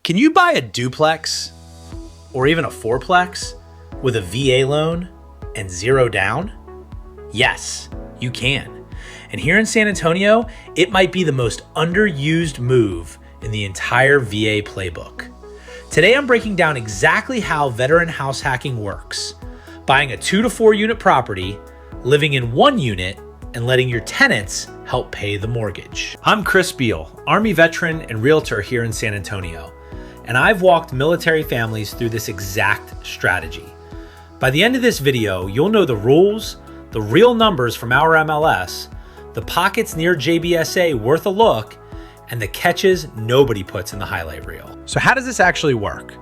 Can you buy a duplex or even a fourplex with a VA loan and zero down? Yes, you can. And here in San Antonio, it might be the most underused move in the entire VA playbook. Today, I'm breaking down exactly how veteran house hacking works. Buying a 2 to 4 unit property, living in 1 unit, and letting your tenants help pay the mortgage. I'm Chris Beal, Army veteran and realtor here in San Antonio, and I've walked military families through this exact strategy. By the end of this video, you'll know the rules, the real numbers from our MLS, the pockets near JBSA worth a look, and the catches nobody puts in the highlight reel. So how does this actually work?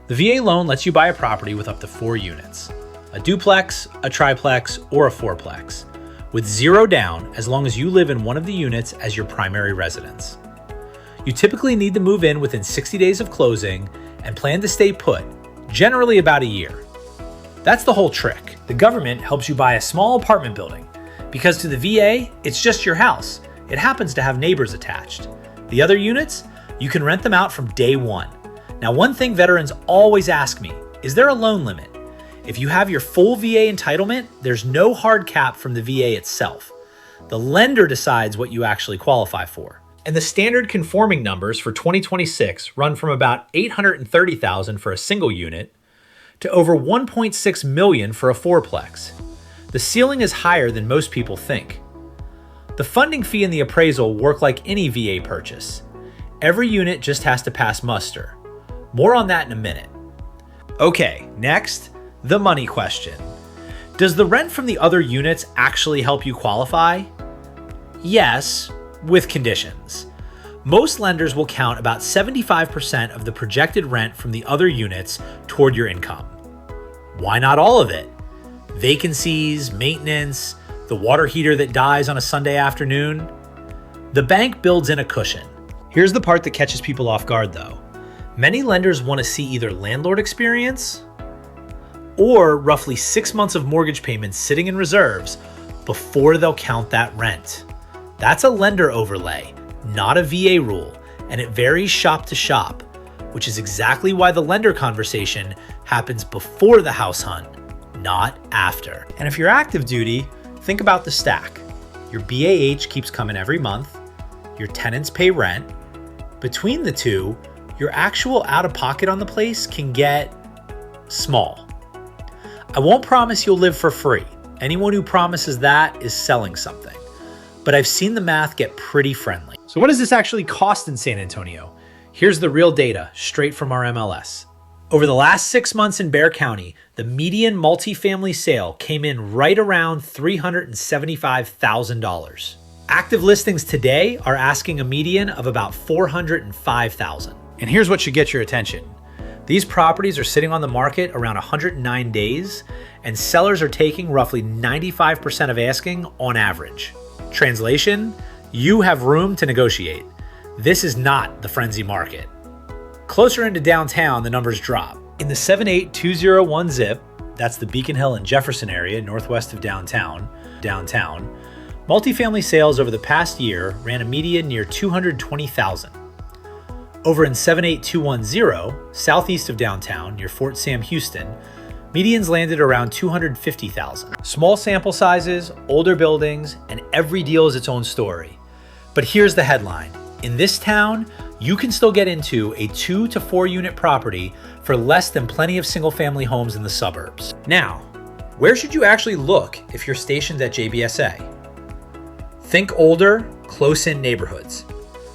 The VA loan lets you buy a property with up to 4 units, a duplex, a triplex, or a fourplex, with zero down as long as you live in one of the units as your primary residence. You typically need to move in within 60 days of closing and plan to stay put, generally about a year. That's the whole trick. The government helps you buy a small apartment building because to the VA, it's just your house. It happens to have neighbors attached. The other units, you can rent them out from day one. Now, one thing veterans always ask me, is there a loan limit? If you have your full VA entitlement, there's no hard cap from the VA itself. The lender decides what you actually qualify for. And the standard conforming numbers for 2026 run from about $830,000 for a single unit to over $1.6 million for a fourplex. The ceiling is higher than most people think. The funding fee and the appraisal work like any VA purchase. Every unit just has to pass muster. More on that in a minute. Okay, next, the money question. Does the rent from the other units actually help you qualify? Yes, with conditions. Most lenders will count about 75% of the projected rent from the other units toward your income. Why not all of it? Vacancies, maintenance, the water heater that dies on a Sunday afternoon. The bank builds in a cushion. Here's the part that catches people off guard though. Many lenders want to see either landlord experience or roughly 6 months of mortgage payments sitting in reserves before they'll count that rent. That's a lender overlay, not a VA rule, and it varies shop to shop, which is exactly why the lender conversation happens before the house hunt, not after. And if you're active duty, think about the stack. Your BAH keeps coming every month, your tenants pay rent. Between the two, your actual out-of-pocket on the place can get small. I won't promise you'll live for free. Anyone who promises that is selling something. But I've seen the math get pretty friendly. So what does this actually cost in San Antonio? Here's the real data, straight from our MLS. Over the last 6 months in Bexar County, the median multifamily sale came in right around $375,000. Active listings today are asking a median of about $405,000. And here's what should get your attention. These properties are sitting on the market around 109 days, and sellers are taking roughly 95% of asking on average. Translation, you have room to negotiate. This is not the frenzy market. Closer into downtown, the numbers drop. In the 78201 zip, that's the Beacon Hill and Jefferson area northwest of downtown, multifamily sales over the past year ran a median near 220,000. Over in 78210, southeast of downtown near Fort Sam Houston, medians landed around 250,000. Small sample sizes, older buildings, and every deal is its own story. But here's the headline. In this town, you can still get into a 2 to 4 unit property for less than plenty of single family homes in the suburbs. Now, where should you actually look if you're stationed at JBSA? Think older, close-in neighborhoods,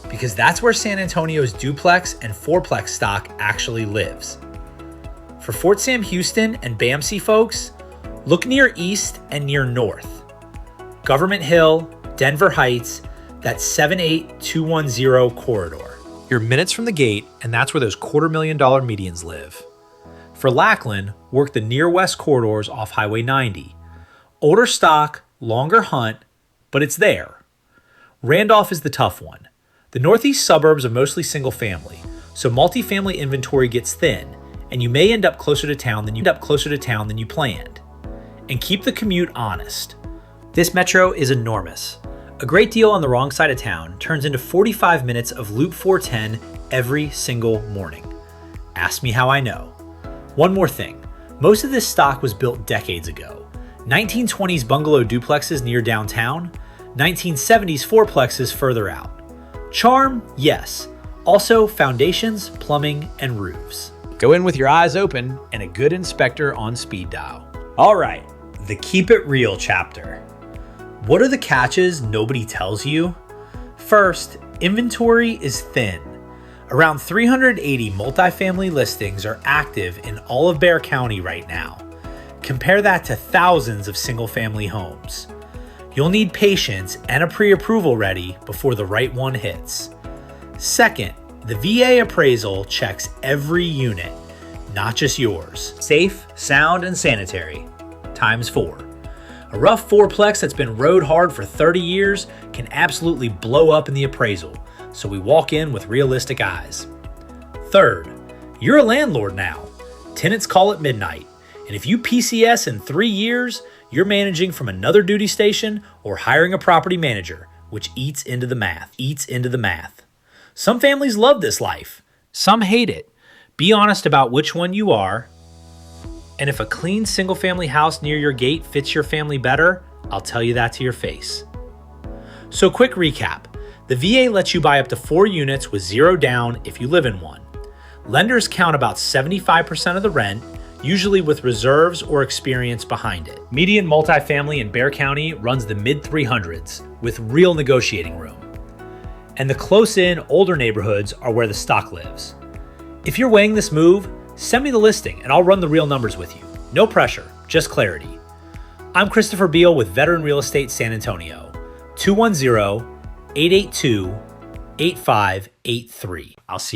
because that's where San Antonio's duplex and fourplex stock actually lives. For Fort Sam Houston and BAMC folks, look near east and near north. Government Hill, Denver Heights, that 78210 corridor. You're minutes from the gate, and that's where those $250,000 medians live. For Lackland, work the near west corridors off Highway 90. Older stock, longer hunt, but it's there. Randolph is the tough one. The northeast suburbs are mostly single family, so multifamily inventory gets thin, and you may end up closer to town than you planned. And keep the commute honest. This metro is enormous. A great deal on the wrong side of town turns into 45 minutes of Loop 410 every single morning. Ask me how I know. One more thing. Most of this stock was built decades ago. 1920s bungalow duplexes near downtown, 1970s fourplexes further out. Charm, yes. Also foundations, plumbing, and roofs. Go in with your eyes open and a good inspector on speed dial. All right, the Keep It Real chapter. What are the catches nobody tells you? First, inventory is thin. Around 380 multifamily listings are active in all of Bexar County right now. Compare that to thousands of single-family homes. You'll need patience and a pre-approval ready before the right one hits. Second, the VA appraisal checks every unit, not just yours. Safe, sound, and sanitary, ×4. A rough fourplex that's been rode hard for 30 years can absolutely blow up in the appraisal, so we walk in with realistic eyes. Third, you're a landlord now. Tenants call at midnight, and if you PCS in 3 years, you're managing from another duty station or hiring a property manager, which eats into the math. Some families love this life. Some hate it. Be honest about which one you are. And if a clean single-family house near your gate fits your family better, I'll tell you that to your face. So quick recap. The VA lets you buy up to 4 units with 0 down if you live in one. Lenders count about 75% of the rent, usually with reserves or experience behind it. Median multifamily in Bexar County runs the mid-300s with real negotiating room. And the close-in, older neighborhoods are where the stock lives. If you're weighing this move, send me the listing and I'll run the real numbers with you. No pressure, just clarity. I'm Christopher Beal with Veteran Real Estate San Antonio, 210-882-8583. I'll see you.